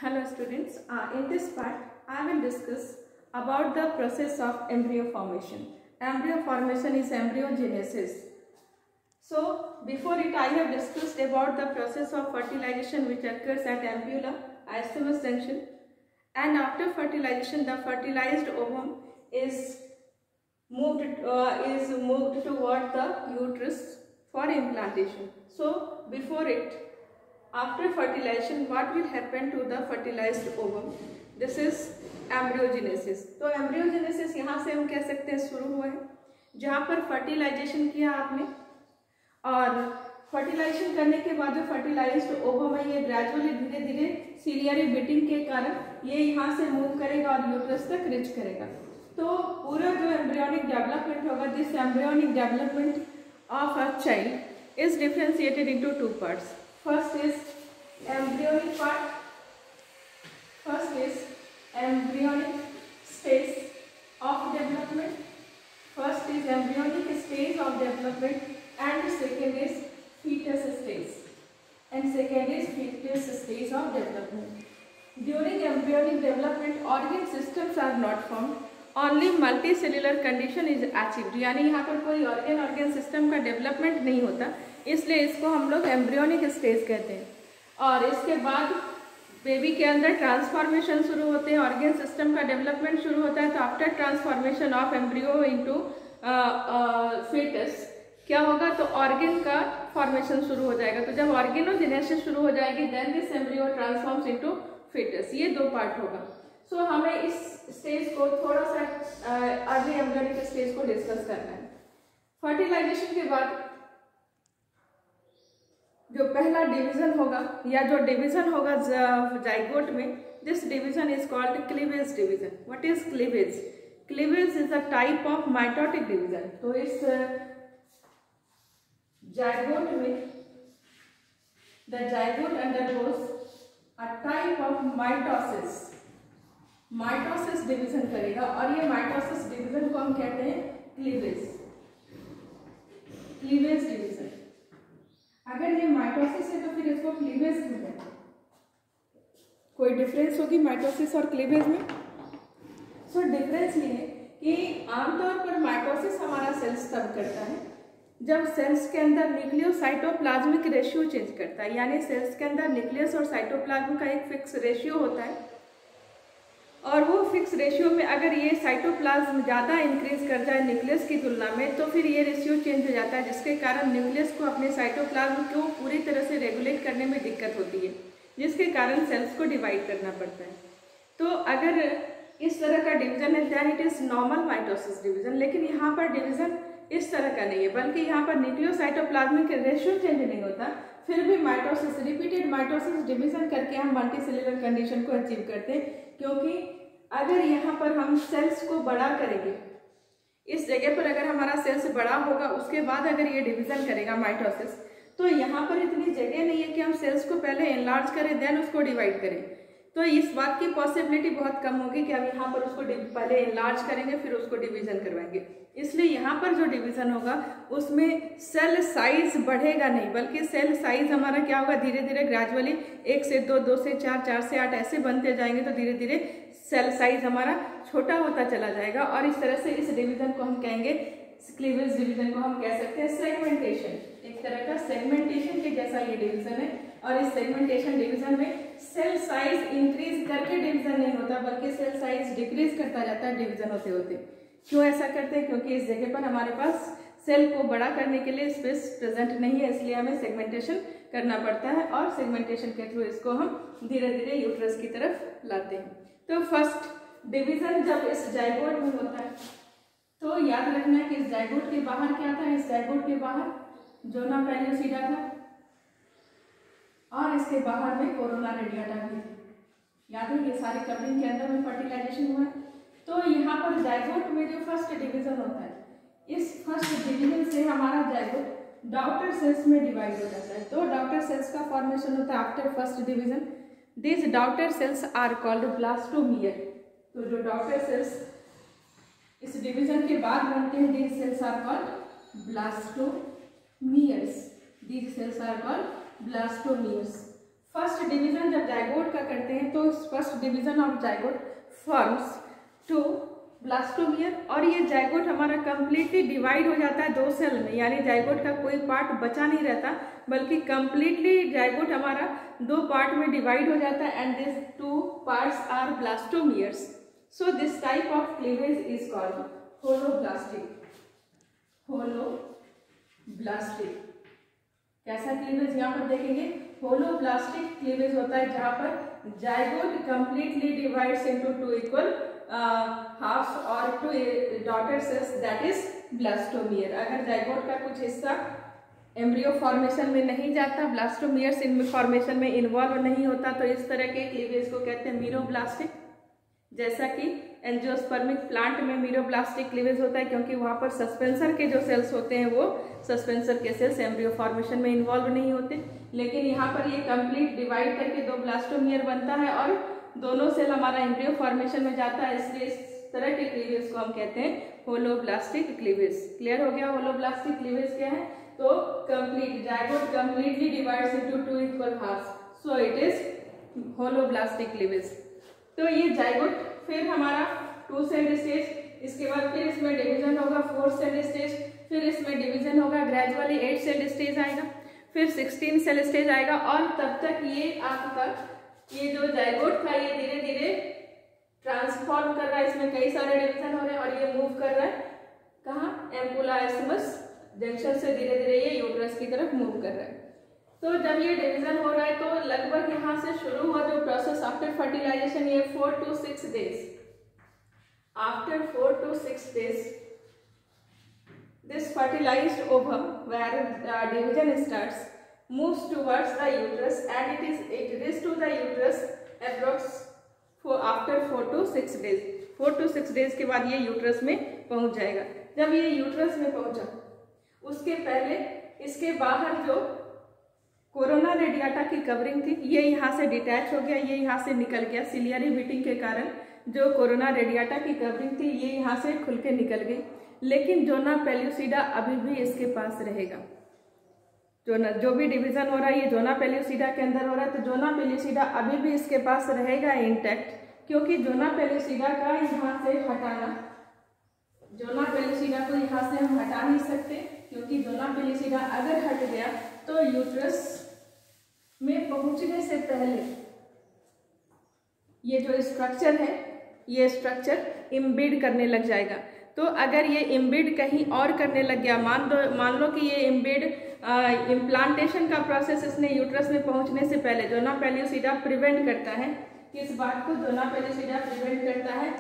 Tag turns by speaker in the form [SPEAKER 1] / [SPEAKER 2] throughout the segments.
[SPEAKER 1] Hello students, in this part I will discuss about the process of embryo formation. Embryo formation is embryogenesis. So before it I have discussed about the process of fertilization which occurs at ampulla, isthmus junction, and after fertilization the fertilized ovum is moved toward the uterus for implantation. So before it, after fertilization, what will happen to the fertilized ovum? This is embryogenesis. तो embryogenesis यहाँ से हम कह सकते हैं शुरू हुआ है, जहाँ पर फर्टिलाइजेशन किया आपने, और फर्टिलाइजेशन करने के बाद जो फर्टिलाइज्ड ओवम है ये ग्रेजुअली धीरे धीरे सीलियरी बीटिंग के कारण ये यहाँ से मूव करेगा और यूट्रस तक रीच करेगा. तो पूरा जो एम्ब्रियोनिक डेवलपमेंट होगा, this embryonic development of a child is differentiated into two parts. First is embryonic part. First is embryonic stage of development. First is embryonic stage of development, and second is fetus stage. And second is fetus stage of development. During embryonic development, organ systems are not formed. Only multicellular condition is achieved. यानी यहाँ पर कोई organ system का development नहीं होता, इसलिए इसको हम लोग एम्ब्रियोनिक स्टेज कहते हैं. और इसके बाद बेबी के अंदर ट्रांसफॉर्मेशन शुरू होते हैं, ऑर्गन सिस्टम का डेवलपमेंट शुरू होता है. तो after transformation of embryo into foetus क्या होगा, तो ऑर्गन का फॉर्मेशन शुरू हो जाएगा. तो जब ऑर्गेनोजेनेसिस शुरू हो जाएगी then this embryo transforms into foetus. ये दो पार्ट होगा. सो हमें इस स्टेज को थोड़ा सा अर्ली एम्ब्रियोनिक स्टेज को डिस्कस करना है. फर्टिलाइजेशन के बाद जो पहला डिवीजन होगा या जो डिवीजन होगा जाइगोट में, this division is called cleavage division. What is cleavage? Cleavage is a type of mitotic division. तो इस जाइगोट में the zygote undergoes a type of mitosis. Mitosis division करेगा और ये माइटोसिस डिवीजन को हम कहते हैं क्लीवेज. Cleavage division. अगर ये माइटोसिस है तो फिर इसको क्लीवेज क्यों कहते हैं? कोई डिफरेंस होगी माइटोसिस और क्लीवेज में? सो डिफरेंस ये है कि आमतौर पर माइटोसिस हमारा सेल्स तब करता है जब सेल्स के अंदर न्यूक्लियोसाइटोप्लाज्मिक रेशियो चेंज करता है. यानी सेल्स के अंदर न्यूक्लियस और साइटोप्लाज्म का एक फिक्स रेशियो होता है, और वो फिक्स रेशियो में अगर ये साइटोप्लाज्म ज़्यादा इंक्रीज कर जाए न्यूक्लियस की तुलना में तो फिर ये रेशियो चेंज हो जाता है, जिसके कारण न्यूक्लियस को अपने साइटोप्लाज्म को पूरी तरह से रेगुलेट करने में दिक्कत होती है, जिसके कारण सेल्स को डिवाइड करना पड़ता है. तो अगर इस तरह का डिवीजन है than it is normal mitosis division. लेकिन यहाँ पर डिवीजन इस तरह का नहीं है, बल्कि यहाँ पर न्यूक्लियोसाइटोप्लाज्मिक रेशियो चेंज नहीं होता, फिर भी माइटोसिस रिपीटेड माइटोसिस डिवीजन करके हम मल्टीसेलुलर कंडीशन को अचीव करते हैं. क्योंकि अगर यहाँ पर हम सेल्स को बड़ा करेंगे, इस जगह पर अगर हमारा सेल्स बड़ा होगा उसके बाद अगर ये डिवीजन करेगा माइटोसिस, तो यहाँ पर इतनी जगह नहीं है कि हम सेल्स को पहले एनलार्ज करें देन उसको डिवाइड करें. तो इस बात की पॉसिबिलिटी बहुत कम होगी कि हम यहाँ पर उसको पहले एनलार्ज करेंगे फिर उसको डिवीजन करवाएंगे. इसलिए यहाँ पर जो डिवीजन होगा उसमें सेल साइज बढ़ेगा नहीं, बल्कि सेल साइज हमारा क्या होगा, धीरे धीरे ग्रेजुअली 1 से 2, 2 से 4, 4 से 8 ऐसे बनते जाएंगे. तो धीरे धीरे सेल साइज हमारा छोटा होता चला जाएगा, और इस तरह से इस डिवीजन को हम कहेंगे, क्लीवेज डिवीजन को हम कह सकते हैं सेगमेंटेशन. एक तरह का सेगमेंटेशन के जैसा ये डिवीजन है. और इस सेगमेंटेशन डिवीजन में सेल साइज इंक्रीज करके डिवीजन नहीं होता, बल्कि सेल साइज डिक्रीज करता जाता है डिवीजन होते होते. क्यों ऐसा करते हैं? क्योंकि इस जगह पर हमारे पास सेल को बड़ा करने के लिए स्पेस प्रेजेंट नहीं है, इसलिए हमें सेगमेंटेशन करना पड़ता है, और सेगमेंटेशन के थ्रू इसको हम धीरे धीरे यूट्रस की तरफ लाते हैं. तो फर्स्ट डिवीजन जब इस जाइगोट में होता है तो याद रखना है कि इस जाइगोट के बाहर क्या था, इस जाइगोट के बाहर जोना पेल्यूसिडा था, और इसके बाहर में कोरोना रेडिएटा भी थी. याद है ये सारे कवरिंग के अंदर में फर्टिलाइजेशन हुआ है. तो यहाँ पर जाइगोट में जो फर्स्ट डिवीजन होता है, इस फर्स्ट डिवीजन से हमारा जाइगोट डॉटर सेल्स में डिवाइड हो जाता है. तो डॉटर सेल्स का फॉर्मेशन होता है after first division. This daughter cells are called blastomere. तो जो डॉटर सेल्स इस डिवीजन के बाद बनते हैं, these cells are called blastomeres. These cells are called blastomeres. First division जब जाइगोट का करते हैं तो first division of zygote forms two blastomere, और ये जाइगोट हमारा कंप्लीटली डिवाइड हो जाता है 2 सेल में, यानी जाइगोट का कोई पार्ट बचा नहीं रहता, बल्कि कंप्लीटली जाइगोट हमारा 2 पार्ट में डिवाइड हो जाता है, and this 2 parts are blastomeres. So this type of cleavage is called holoblastic. Holoblastic कैसा क्लीवेज यहाँ पर देखेंगे, होलोब्लास्टिक क्लीवेज होता है जहाँ पर zygote completely divides into 2 equal halves और 2 daughter cells, that is blastomere. अगर जाइगोट का कुछ हिस्सा एम्ब्रियो फॉर्मेशन में नहीं जाता, ब्लास्टोमियर्स इन फॉर्मेशन में इन्वॉल्व नहीं होता, तो इस तरह के क्लीवेज को कहते हैं मीरोब्लास्टिक. जैसा कि एंजियोस्पर्मिक प्लांट में मीरोब्लास्टिक क्लीवेज होता है, क्योंकि वहाँ पर सस्पेंसर के जो सेल्स होते हैं वो सस्पेंसर के सेल्स एम्ब्रियो फॉर्मेशन में इन्वॉल्व नहीं होते, लेकिन यहाँ पर ये कंप्लीट डिवाइड करके 2 ब्लास्टोमियर बनता है और दोनों सेल हमारा एम्ब्रियो फॉर्मेशन में जाता है, इसलिए इस तरह के क्लीवेज को हम कहते हैं होलोब्लास्टिक क्लीवेज. क्लियर हो गया होलोब्लास्टिक क्लीवेज क्या है, तो complete zygote completely divides into 2 equal halves, so it is holoblastic cleavage. तो ये जाइगोट फिर हमारा 2 सेल स्टेज, इसके बाद फिर इसमें डिवीजन होगा 4 सेल स्टेज, फिर इसमें डिवीजन होगा ग्रेजुअली 8 सेल स्टेज आएगा, फिर 16 सेल स्टेज आएगा, और तब तक ये आपका ये जो जाइगोट था ये धीरे धीरे ट्रांसफॉर्म कर रहा है, इसमें कई सारे डिवीजन हो रहे हैं और ये मूव कर रहा है कहाँ, एम्पुला एस्मस जंक्शन से धीरे धीरे ये यूट्रस की तरफ मूव कर रहा है. तो जब ये डिवीजन हो रहा है तो लगभग यहाँ से शुरू हुआ जो प्रोसेस आफ्टर फर्टिलाइजेशन, ये 4 to 6 days. After 4 to 6 days this fertilized ovum where division starts moves towards the uterus and it reaches to the uterus approx after 4 to 6 days. 4 to 6 days के बाद ये यूट्रस में पहुंच जाएगा. जब ये uterus में पहुंचा उसके पहले इसके बाहर जो कोरोना रेडियाटा की कवरिंग थी ये यहाँ से डिटैच हो गया, ये यहाँ से निकल गया. सिलियरी बीटिंग के कारण जो कोरोना रेडियाटा की कवरिंग थी ये यहाँ से खुल के निकल गई, लेकिन जोना पेल्यूसिडा अभी भी इसके पास रहेगा. जो भी डिवीजन हो रहा है ये जोना पेल्यूसिडा के अंदर हो रहा है, तो जोना पेल्यूसिडा अभी भी इसके पास रहेगा इंटैक्ट, क्योंकि जोना पेल्यूसिडा का यहाँ से हटाना, जोना पेल्यूसिडा को यहाँ से हम हटा नहीं सकते, क्योंकि जोना पेल्यूसिडा अगर हट गया तो यूट्रस में पहुंचने से पहले ये जो स्ट्रक्चर है ये स्ट्रक्चर इम्बिड करने लग जाएगा. तो अगर ये इम्बिड कहीं और करने लग गया, मान लो कि ये इम्बिड इम्प्लांटेशन का प्रोसेस इसने यूट्रस में पहुंचने से पहले जोना पेल्यूसिडा प्रिवेंट करता है, किस बात को जोना पेल्यूसिडा प्रिवेंट करता है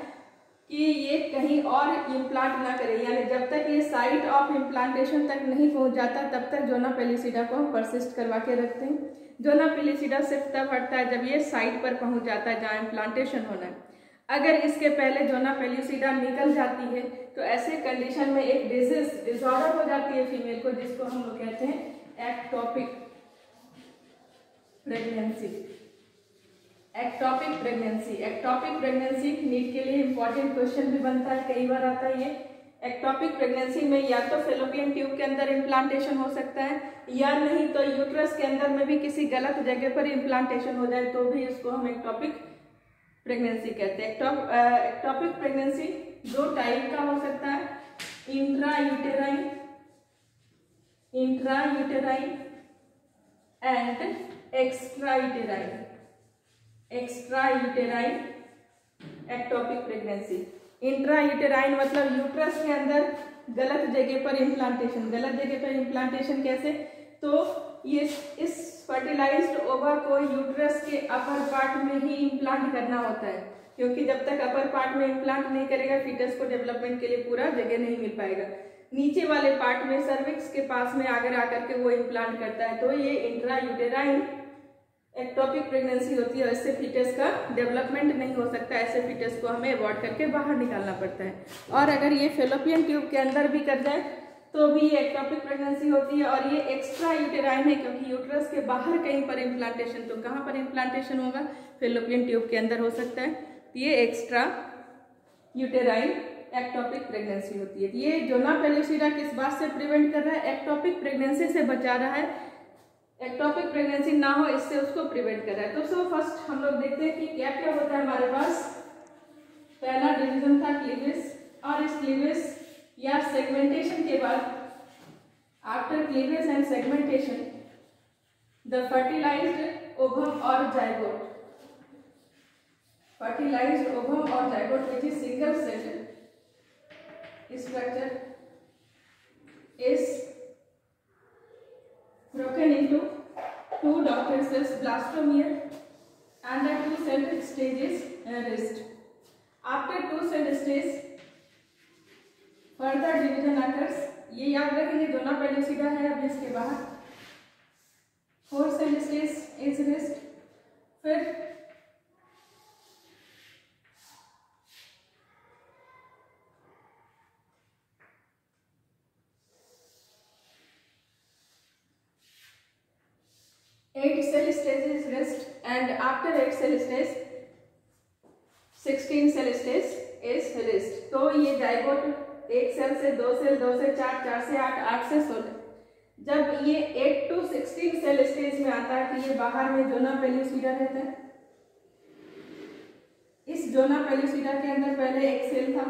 [SPEAKER 1] कि ये कहीं और इम्प्लांट ना करे, यानी जब तक ये साइट ऑफ इम्प्लांटेशन तक नहीं पहुंच जाता तब तक जोना पेल्यूसिडा को हम परसिस्ट करवा के रखते हैं. जोना पेल्यूसिडा सिर्फ तब हटता है जब ये साइट पर पहुंच जाता है जहाँ इम्प्लांटेशन होना है. अगर इसके पहले जोना पेल्यूसिडा निकल जाती है तो ऐसे कंडीशन में एक डिसऑर्डर हो जाती है फीमेल को, जिसको हम लोग कहते हैं ectopic pregnancy. Ectopic pregnancy, ectopic pregnancy NEET के लिए इंपॉर्टेंट क्वेश्चन भी बनता है, कई बार आता है ये. एक्टोपिक प्रेगनेंसी में या तो फेलोपियन ट्यूब के अंदर इम्प्लांटेशन हो सकता है, या नहीं तो यूट्रस के अंदर में भी किसी गलत जगह पर इम्प्लांटेशन हो जाए तो भी इसको हम एक्टोपिक प्रेगनेंसी कहते हैं. एक्टोपिक प्रेगनेंसी 2 टाइप का हो सकता है, intra uterine and extra uterine ectopic pregnancy. Intra uterine मतलब यूट्रस के अंदर गलत जगह पर इम्प्लांटेशन. गलत जगह पर इम्प्लांटेशन कैसे, तो ये इस फर्टिलाइज्ड ओवा को यूट्रस के अपर पार्ट में ही इम्प्लांट करना होता है, क्योंकि जब तक अपर पार्ट में इम्प्लांट नहीं करेगा फीटस को डेवलपमेंट के लिए पूरा जगह नहीं मिल पाएगा. नीचे वाले पार्ट में सर्विक्स के पास में आकर आकर के वो इम्प्लांट करता है, तो ये इंट्रा यूटेराइन एक्टोपिक प्रेगनेंसी होती है. इससे फीटस का डेवलपमेंट नहीं हो सकता, ऐसे फीटस को हमें अवॉइड करके बाहर निकालना पड़ता है. और अगर ये फेलोपियन ट्यूब के अंदर भी कर जाए तो भी ये एक्टोपिक प्रेगनेंसी होती है. और ये एक्स्ट्रा यूटेराइन है, क्योंकि यूट्रस के बाहर कहीं पर इम्प्लांटेशन, तो कहाँ पर इम्प्लांटेशन होगा, फेलोपियन ट्यूब के अंदर हो सकता है. ये एक्स्ट्रा यूटेराइन एक्टोपिक प्रेगनेंसी होती है. ये जोना पेल्यूसिडा किस बात से प्रिवेंट कर रहा है, एक्टोपिक प्रेगनेंसी से बचा रहा है. एक्टोपिक प्रेगनेंसी ना हो, इससे उसको प्रिवेंट कर रहा है। तो फर्स्ट हम लोग देखते हैं कि क्या क्या होता है हमारे पास। पहला डिवीजन था क्लीवेज, और इस क्लीवेज या सेगमेंटेशन के बाद after cleavage and segmentation the fertilized ovum और zygote, fertilized ovum or zygote which is single celled structure is broken into two daughter cells, blastomere, and the two-celled stage is rest. After two-celled stage further division occurs. ये याद रखेंगे दोनों pellucida है अब इसके बाहर। फोर-celled stage is rest, फिर 8 cell stage is rest, and after 8 cell stage 16 cell stage is rest. तो ये जाइगोट 1 सेल से 2 सेल, 2 से 4, 4 से 8, 8 से 16, जब ये 8 to 16 सेल स्टेज में आता है तो ये बाहर में जोना पेल्यूसिडा रहता है। इस जोना पेल्यूसिडा के अंदर पहले 1 सेल था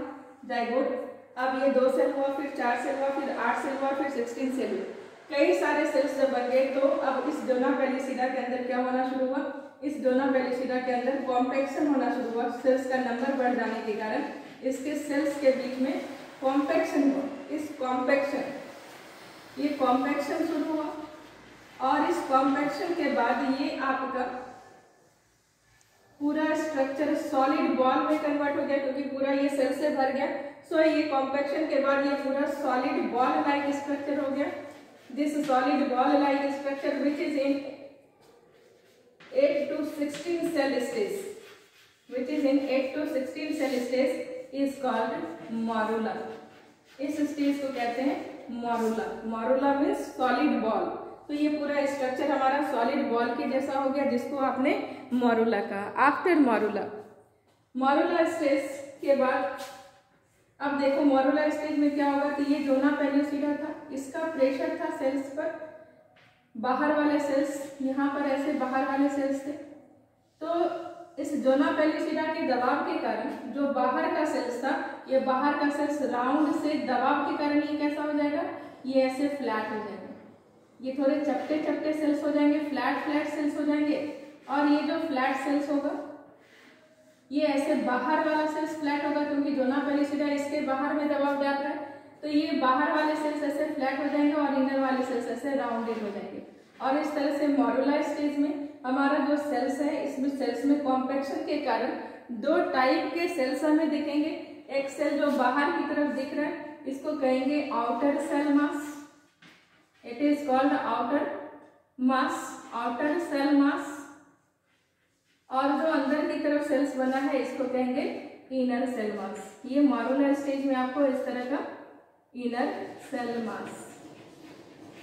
[SPEAKER 1] जाइगोट, अब ये 2 सेल हुआ, फिर 4 सेल हुआ, फिर 8 सेल हुआ, फिर 16 सेल हुआ। कई सारे सेल्स जब बन गए तो अब इस डोना पेलिसिडा के अंदर क्या होना शुरू हुआ, इस डोना पेलिसिडा के अंदर कॉम्पैक्शन होना शुरू हुआ। सेल्स का नंबर बढ़ जाने के कारण इसके सेल्स के बीच में कॉम्पैक्शन हुआ। इस कॉम्पैक्शन, ये कॉम्पैक्शन शुरू हुआ, और इस कॉम्पैक्शन के बाद ये आपका पूरा स्ट्रक्चर सॉलिड बॉल में कन्वर्ट हो गया, क्योंकि पूरा ये सेल से भर गया। सो ये कॉम्पैक्शन के बाद ये पूरा सॉलिड बॉल लाइक स्ट्रक्चर हो गया। This solid ball-like structure, which is in 8 to 16 cell stage, is called morula. इस स्टेज को कहते हैं morula. Morula means solid ball. तो ये पूरा स्ट्रक्चर हमारा सॉलिड बॉल के जैसा हो गया, जिसको आपने मोरुला कहा। आफ्टर मोरुला स्टेज के बाद अब देखो मोरुला स्टेज में क्या होगा कि ये जोना पेल्यूसिडा था, इसका प्रेशर था सेल्स पर, बाहर वाले सेल्स यहाँ पर ऐसे बाहर वाले सेल्स थे, तो इस जोना पेल्यूसिडा के दबाव के कारण जो बाहर का सेल्स था, ये बाहर का सेल्स राउंड से दबाव के कारण ये कैसा हो जाएगा, ये ऐसे फ्लैट हो जाएगा। ये थोड़े चपटे चपटे सेल्स हो जाएंगे, फ्लैट सेल्स हो जाएंगे, और ये जो फ्लैट सेल्स होगा ये ऐसे बाहर वाला सेल्स फ्लैट होगा, क्योंकि जोना पेल्यूसिडा इसके बाहर में दबाव जाता है, तो ये बाहर वाले सेल्स ऐसे फ्लैट हो जाएंगे और इनर वाले सेल्स ऐसे राउंडेड हो जाएंगे। और इस तरह से मोरुला स्टेज में हमारा जो सेल्स है, इसमें सेल्स में कॉम्पैक्शन के कारण 2 टाइप के सेल्स हमें दिखेंगे। एक सेल जो बाहर की तरफ दिख रहा है, इसको कहेंगे outer cell mass, it is called outer cell mass, और जो अंदर की तरफ सेल्स बना है इसको कहेंगे इनर सेल मास। ये मोरुला स्टेज में आपको इस तरह का inner cell mass,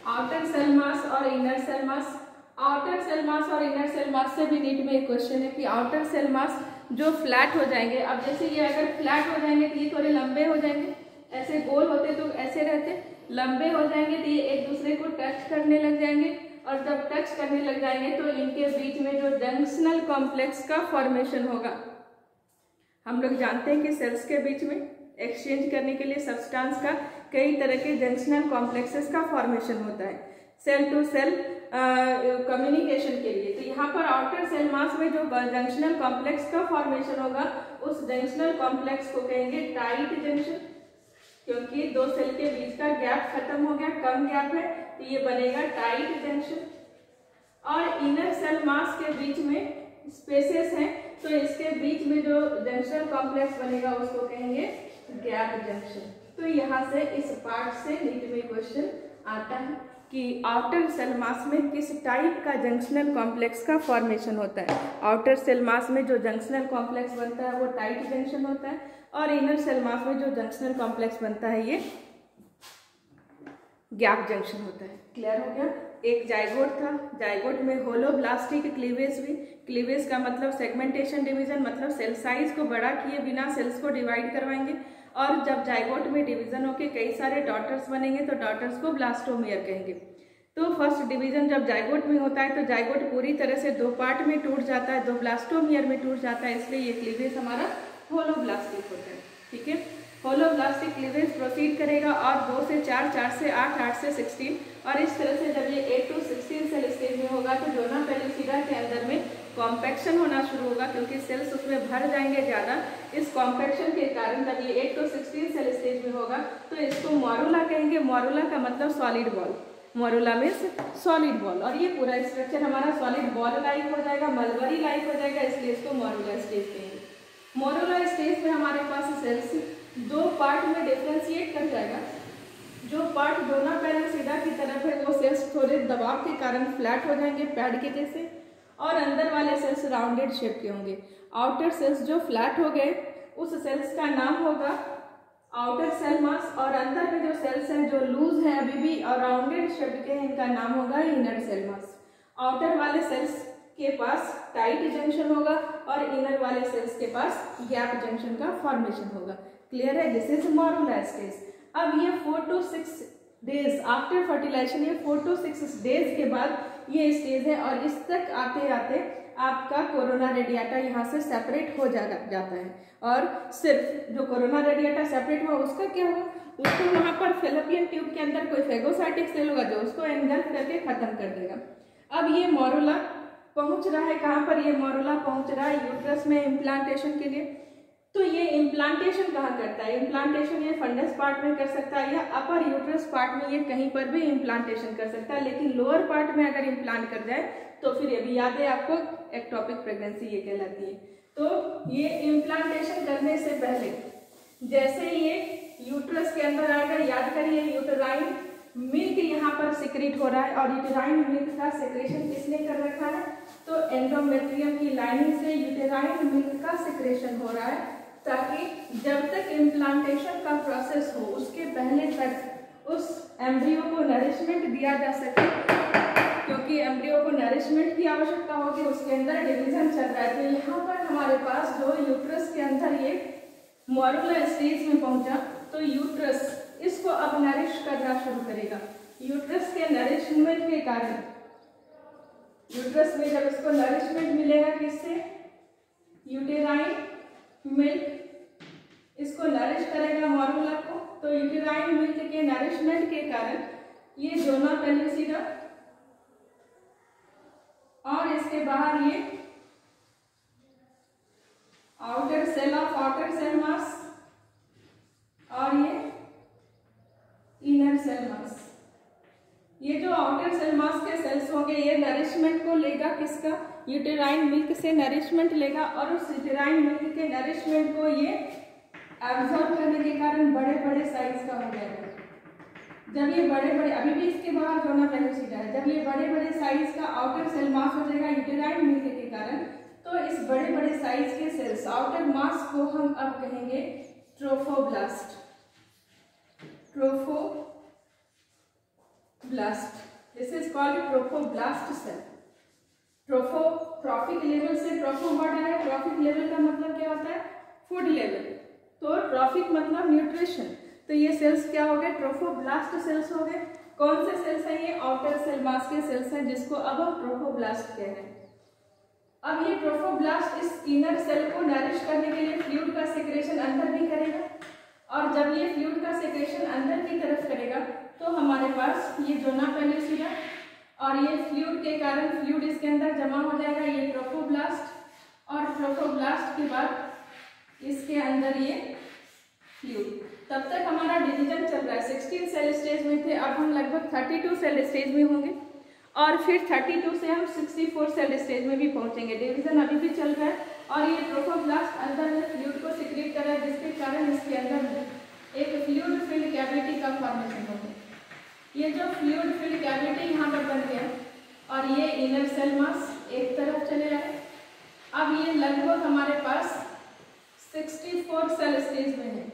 [SPEAKER 1] outer cell mass और inner cell mass. Outer cell mass और इनर सेल मास से भी नीट में एक क्वेश्चन है कि आउटर सेल मास जो फ्लैट हो जाएंगे, अब जैसे ये अगर फ्लैट हो जाएंगे तो ये थोड़े लंबे हो जाएंगे, ऐसे गोल होते तो ऐसे रहते, लंबे हो जाएंगे तो ये एक दूसरे को टच करने लग जाएंगे, और जब टच करने लग जाएंगे तो इनके बीच में जो जंक्शनल कॉम्प्लेक्स का फॉर्मेशन होगा। हम लोग जानते हैं कि सेल्स के बीच में एक्सचेंज करने के लिए सब्सटेंस का कई तरह के जंक्शनल कॉम्प्लेक्सेस का फॉर्मेशन होता है सेल टू सेल कम्युनिकेशन के लिए। तो यहाँ पर आउटर सेल मास में जो जंक्शनल कॉम्प्लेक्स का फॉर्मेशन होगा, उस जंक्शनल कॉम्प्लेक्स को कहेंगे टाइट जंक्शन, क्योंकि 2 सेल के बीच का गैप खत्म हो गया, कम गैप है, तो ये बनेगा टाइट जंक्शन। और इनर सेल मास के बीच में स्पेसेस हैं, तो इसके बीच में जो जंक्शनल कॉम्प्लेक्स बनेगा उसको कहेंगे गैप जंक्शन। तो यहाँ से इस पार्ट से नीट में क्वेश्चन आता है कि आउटर सेल मास में किस टाइप का जंक्शनल कॉम्प्लेक्स का फॉर्मेशन होता है। आउटर सेल मास में जो जंक्शनल कॉम्प्लेक्स बनता है वो टाइट जंक्शन होता है, और इनर सेल मास में जो जंक्शनल कॉम्प्लेक्स बनता है ये गैप जंक्शन होता है। क्लियर हो गया। एक जाइगोट था, जाइगोट में होलोब्लास्टिक क्लीवेज हुई। क्लीवेज का मतलब सेगमेंटेशन डिवीजन, मतलब सेल साइज को बड़ा किए बिना सेल्स को डिवाइड करवाएंगे, और जब जाइगोट में डिवीजन होके कई सारे डॉटर्स बनेंगे तो डॉटर्स को ब्लास्टोमियर कहेंगे। तो फर्स्ट डिवीजन जब जाइगोट में होता है तो जाइगोट पूरी तरह से दो पार्ट में टूट जाता है, दो ब्लास्टोमियर में टूट जाता है, इसलिए ये क्लीवेज हमारा होलोब्लास्टिक होता है। ठीक है, होलोब्लास्टिक क्लीवेज प्रोसीड करेगा और 2 से 4, 4 से 8, 8 से 16, और इस तरह से जब ये 8 to 16 सेल स्टेज में होगा तो जोना पेल्यूसिडा के अंदर में कॉम्पैक्शन होना शुरू होगा, क्योंकि सेल्स उसमें भर जाएंगे ज़्यादा। इस कॉम्पैक्शन के कारण जब ये 8 to 16 सेल स्टेज में होगा तो इसको मॉरुला कहेंगे। मॉरुला का मतलब solid ball, morula means solid ball, और ये पूरा स्ट्रक्चर हमारा सॉलिड बॉल लाइक हो जाएगा, मलबरी लाइक हो जाएगा, इसलिए इसको मॉरुला स्टेज कहेंगे। मॉरुला स्टेज में हमारे पास सेल्स दो पार्ट में डिफ्रेंशिएट कर जाएगा। जो पार्ट जोना पेल्यूसिडा की तरफ है वो सेल्स थोड़े दबाव के कारण फ्लैट हो जाएंगे पैड के जैसे, और अंदर वाले सेल्स राउंडेड शेप के होंगे। आउटर सेल्स जो फ्लैट हो गए उस सेल्स का नाम होगा आउटर सेल मास, और अंदर में जो सेल्स हैं जो लूज हैं अभी भी और राउंडेड शेप के हैं, इनका नाम होगा इनर सेल मास। आउटर वाले सेल्स के पास टाइट जंक्शन होगा और इनर वाले सेल्स के पास गैप जंक्शन का फॉर्मेशन होगा। क्लियर है? This is morula stage. अब ये 4 to 6 डेज आफ्टर फर्टिलाइजेशन, ये 4 to 6 डेज के बाद ये स्टेज है, और इस तक आते आते आपका कोरोना रेडिएटा यहाँ से सेपरेट हो जाता है, और सिर्फ जो कोरोना रेडिएटा सेपरेट हुआ उसका क्या हुआ, उसको वहाँ पर फेलोपियन ट्यूब के अंदर कोई फेगोसाइटिक सेल होगा जो उसको एनगल्फ करके खत्म कर देगा। अब ये मॉरुला पहुँच रहा है कहाँ पर? ये मॉरुला पहुँच रहा है यूट्रस में इम्प्लांटेशन के लिए। तो ये इम्प्लांटेशन कहाँ करता है? इम्प्लांटेशन ये फंडस पार्ट में कर सकता है या अपर यूट्रस पार्ट में, ये कहीं पर भी इम्प्लांटेशन कर सकता है, लेकिन लोअर पार्ट में अगर इम्प्लांट कर जाए तो फिर ये भी याद है आपको एक्टोपिक प्रेगनेंसी ये कहलाती है। तो ये इम्प्लांटेशन करने से पहले जैसे ये यूट्रस के अंदर आएगा, याद करिए यूटेराइन मिल्क यहाँ पर सिक्रीट हो रहा है, और यूटेराइन मिल्क का सिक्रेशन किसने कर रखा है? तो एंडोमेट्रियम की लाइनिंग से यूटेराइन मिल्क का सिक्रेशन हो रहा है, ताकि जब तक इम्प्लांटेशन का प्रोसेस हो उसके पहले तक उस एम्ब्रियो को नरिशमेंट दिया जा सके, क्योंकि एम्ब्रियो को नरिशमेंट की आवश्यकता होगी, उसके अंदर डिवीजन चल रहा है। तो यहाँ पर हमारे पास जो यूट्रस के अंदर ये मॉरुला स्टेज में पहुंचा तो यूट्रस इसको अब नरिश करना शुरू करेगा। यूट्रस के नरिशमेंट के कारण, यूट्रस में जब इसको नरिशमेंट मिलेगा किससे? यूटेराइन मिल्क इसको नरिश करेगा मॉरुला को, तो यूटेराइन मिल्क के नरिशमेंट के कारण ये जोना पेल्यूसिडा और इसके बाहर ये outer cell of outer cell mass और ये इनर सेल मास, ये जो आउटर सेल मास के सेल्स होंगे ये नरिशमेंट को लेगा किसका? यूटेराइन मिल्क से नरिशमेंट लेगा, और उस यूटेराइन मिल्क के नरिशमेंट को ये एब्जॉर्ब करने के कारण बड़े बड़े साइज का हो जाएगा। जब ये बड़े बड़े, अभी भी इसके बाहर जोना पेल्यूसिडा है, जब ये बड़े बड़े साइज का आउटर सेल मास हो जाएगा यूटेराइन मिल्क के कारण, तो इस बड़े बड़े साइज के सेल्स आउटर मास को हम अब कहेंगे trophoblast. This is called trophoblast cell. Trophic level से ट्रोफो वर्ड आया। ट्रॉफिक लेवल का मतलब क्या होता है? Food level. तो ट्रॉफिक मतलब न्यूट्रिशन, तो ये सेल्स क्या हो गए? ट्रोफोब्लास्ट सेल्स हो गए। कौन से सेल्स हैं ये? आउटर सेल मास के सेल्स हैं, जिसको अब हम ट्रोफोब्लास्ट कह रहे हैं। अब ये ट्रोफोब्लास्ट इस इनर सेल को नरिश करने के लिए फ्लूइड का सेक्रेशन अंदर भी करेगा, और जब ये फ्लूइड का सेक्रेशन अंदर की तरफ करेगा तो हमारे पास ये जोना पेल्यूसिडा और ये फ्लूइड के कारण फ्लूइड इसके अंदर जमा हो जाएगा, ये ट्रोफोब्लास्ट, और ट्रोफोब्लास्ट के बाद इसके अंदर ये फ्लूइड। तब तक हमारा डिवीजन चल रहा है। 16 सेल स्टेज में थे, अब हम लगभग 32 सेल स्टेज में होंगे, और फिर 32 से हम 64 सेल स्टेज में भी पहुंचेंगे। डिवीजन अभी भी चल रहा है, और ये ट्रोफोब्लास्ट अंदर में फ्लूइड को सिक्रीट कर रहा है, जिसके कारण इसके अंदर एक फ्लूइड फिल्ड कैविटी का फॉर्मेशन होगा। ये जो फ्लूइड फिल्ड कैविटी यहाँ पर बन गया, और ये इनर सेल मास एक तरफ चले आए। अब ये लगभग हमारे पास 64 सेल स्टेज में है।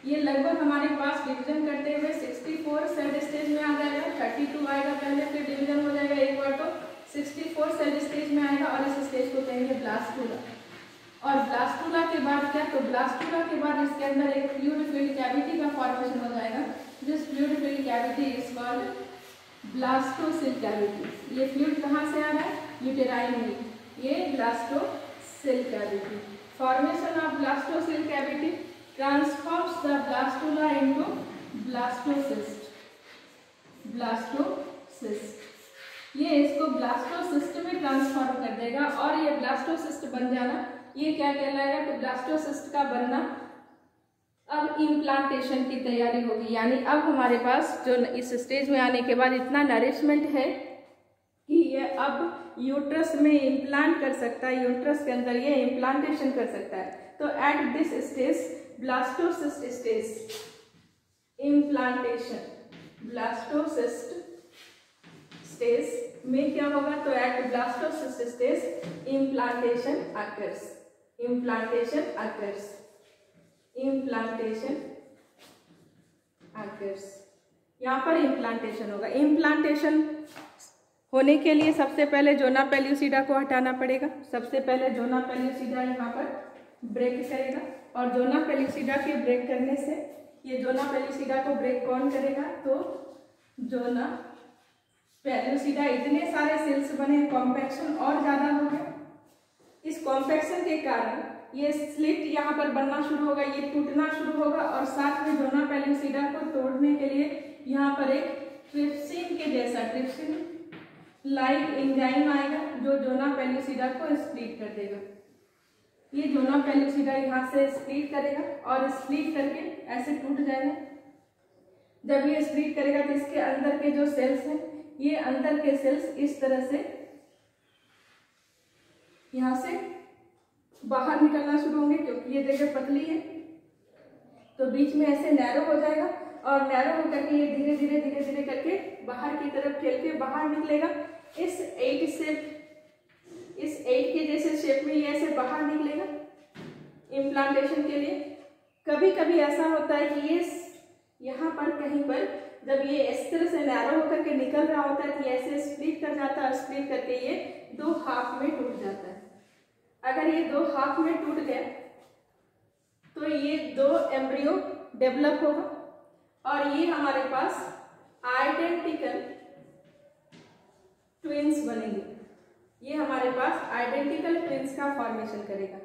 [SPEAKER 1] ये लगभग हमारे पास डिवीजन करते हुए 64 सेल स्टेज में आ जाएगा। 32 आएगा पहले, फिर डिवीजन हो जाएगा एक बार, तो 64 सेल स्टेज में आएगा, और इस स्टेज को कहेंगे ब्लास्टुला। और ब्लास्टुला के बाद क्या? तो ब्लास्टुला के बाद इसके अंदर एक फ्लूइड फिल्ड कैविटी का फॉर्मेशन हो जाएगा। This fluid filled cavity is called blastocoel cavity. ये फ्लूइड कहाँ से आ रहा है? यूटेराइन में, ये blastocoel cavity. Formation of blastocoel cavity transforms the blastula into blastocyst. Blastocyst ये इसको ब्लास्टोसिस्ट में ट्रांसफॉर्म कर देगा और ये ब्लास्टोसिस्ट बन जाना, ये क्या कहलाएगा? तो ब्लास्टोसिस्ट का बनना। अब इम्प्लांटेशन की तैयारी होगी, यानी अब हमारे पास जो इस स्टेज में आने के बाद इतना नरिशमेंट है कि ये अब यूट्रस में इम्प्लांट कर सकता है, यूट्रस के अंदर ये इम्प्लांटेशन कर सकता है। तो at this stage, blastocyst stage, implantation, blastocyst stage में क्या होगा? तो at blastocyst stage implantation occurs. Implantation occurs, implantation occurs, यहाँ पर इम्प्लांटेशन होगा। इम्प्लांटेशन होने के लिए सबसे पहले जोना पेल्यूसिडा को हटाना पड़ेगा। सबसे पहले जोना पेल्यूसिडा यहाँ पर ब्रेक करेगा और जोना पेल्यूसिडा के ब्रेक करने से, ये जोना पेल्यूसिडा को ब्रेक कौन करेगा? तो जोना पेल्यूसिडा, इतने सारे सेल्स बने, कॉम्पैक्शन और ज़्यादा हो गया। इस कॉम्पैक्शन के कारण ये स्लिट यहाँ पर बनना शुरू होगा, ये टूटना शुरू होगा और साथ में जोना पेल्यूसिडा को तोड़ने के लिए यहाँ पर एक ट्रिप्सिन के जैसा, ट्रिप्सिन लाइक एंजाइम आएगा जो जोना पेल्यूसिडा को स्प्लिट कर देगा। ये जोना पेल्यूसिडा यहाँ से स्प्लिट करेगा और स्प्लिट करके ऐसे टूट जाएगा। जब ये स्प्लिट करेगा तो इसके अंदर के जो सेल्स हैं, ये अंदर के सेल्स इस तरह से यहाँ से बाहर निकलना शुरू होंगे, क्योंकि ये जगह पतली है तो बीच में ऐसे नैरो हो जाएगा और नैरो होकर के ये धीरे धीरे धीरे धीरे करके बाहर की तरफ ठेल के बाहर निकलेगा। इस 8 शेप, इस 8 के जैसे शेप में ये ऐसे बाहर निकलेगा इम्प्लांटेशन के लिए। कभी कभी ऐसा होता है कि ये यहाँ पर कहीं पर जब ये इस तरह से नैरो होकर के निकल रहा होता है तो ऐसे स्प्लिट कर जाता है, स्प्लिट करके ये 2 हाफ में टूट जाता है। अगर ये 2 हाफ में टूट गया तो ये 2 एम्ब्रियो डेवलप होगा और ये हमारे पास आइडेंटिकल ट्विंस बनेंगे। ये हमारे पास आइडेंटिकल ट्विंस का फॉर्मेशन करेगा।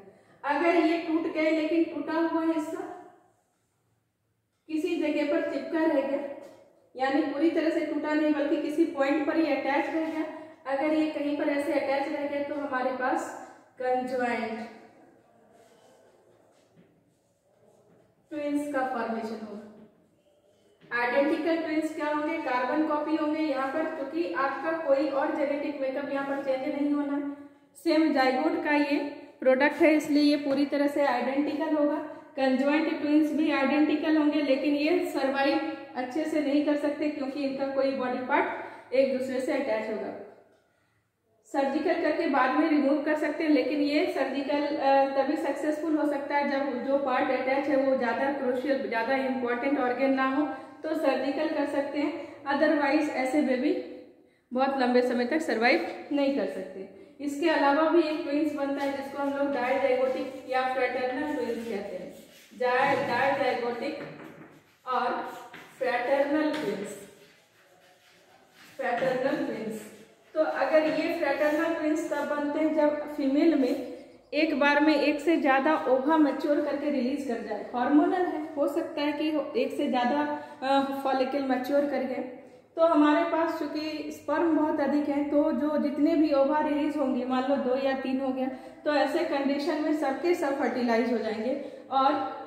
[SPEAKER 1] अगर ये टूट गए लेकिन टूटा हुआ हिस्सा किसी जगह पर चिपका रह गया, यानी पूरी तरह से टूटा नहीं बल्कि किसी पॉइंट पर ये अटैच रह गया, अगर ये कहीं पर ऐसे अटैच रह गया तो हमारे पास कंजॉइंट ट्विंस का फॉर्मेशन होगा। आइडेंटिकल ट्विंस क्या होंगे? कार्बन कॉपी होंगे यहाँ पर, क्योंकि आपका कोई और जेनेटिक मेकअप यहाँ पर चेंज नहीं होना है। सेम जाइगोट का ये प्रोडक्ट है, इसलिए ये पूरी तरह से आइडेंटिकल होगा। कंजॉइंट ट्विंस भी आइडेंटिकल होंगे, लेकिन ये सर्वाइव अच्छे से नहीं कर सकते क्योंकि इनका कोई बॉडी पार्ट एक दूसरे से अटैच होगा। सर्जिकल करके बाद में रिमूव कर सकते हैं, लेकिन ये सर्जिकल तभी सक्सेसफुल हो सकता है जब जो पार्ट अटैच है वो ज़्यादा क्रूशियल, ज़्यादा इंपॉर्टेंट ऑर्गन ना हो, तो सर्जिकल कर सकते हैं। अदरवाइज ऐसे बेबी बहुत लंबे समय तक सर्वाइव नहीं कर सकते। इसके अलावा भी एक ट्विंस बनता है जिसको हम लोग डायजाइगोटिक या फ्रैटर्नल ट्विंस कहते हैं। डायजाइगोटिक और फ्रैटर्नल ट्विंस, फ्रैटर्नल ट्विंस। तो अगर ये फ्रैटर्नल ट्विंस तब बनते हैं जब फीमेल में एक बार में एक से ज़्यादा ओवा मैच्योर करके रिलीज कर जाए। हार्मोनल है, हो सकता है कि एक से ज़्यादा फॉलिकल मैच्योर कर गए, तो हमारे पास चूंकि स्पर्म बहुत अधिक है तो जो जितने भी ओवा रिलीज होंगे, मान लो 2 या 3 हो गया, तो ऐसे कंडीशन में सबके सब फर्टिलाइज हो जाएंगे और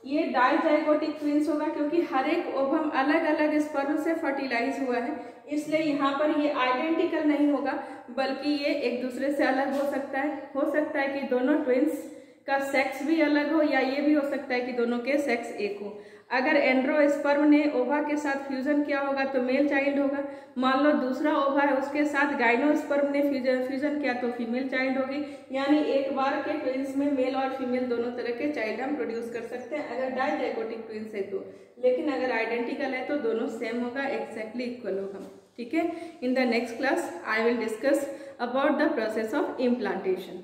[SPEAKER 1] ये डायजाइगोटिक ट्विंस होगा क्योंकि हर एक ओवम अलग अलग स्पर्म से फर्टिलाइज हुआ है, इसलिए यहाँ पर ये आइडेंटिकल नहीं होगा बल्कि ये एक दूसरे से अलग हो सकता है। हो सकता है कि दोनों ट्विंस का सेक्स भी अलग हो या ये भी हो सकता है कि दोनों के सेक्स एक हो। अगर एंड्रोस्पर्म ने ओवा के साथ फ्यूजन किया होगा तो मेल चाइल्ड होगा। मान लो दूसरा ओवा है उसके साथ गाइनोस्पर्म ने फ्यूजन किया तो फीमेल चाइल्ड होगी। यानी एक बार के ट्विंस में मेल और फीमेल दोनों तरह के चाइल्ड हम प्रोड्यूस कर सकते हैं अगर डायजाइगोटिक ट्विंस है तो। लेकिन अगर आइडेंटिकल है तो दोनों सेम होगा, एक्जैक्टली इक्वल होगा। ठीक है, in the next class I will discuss about the process of implantation.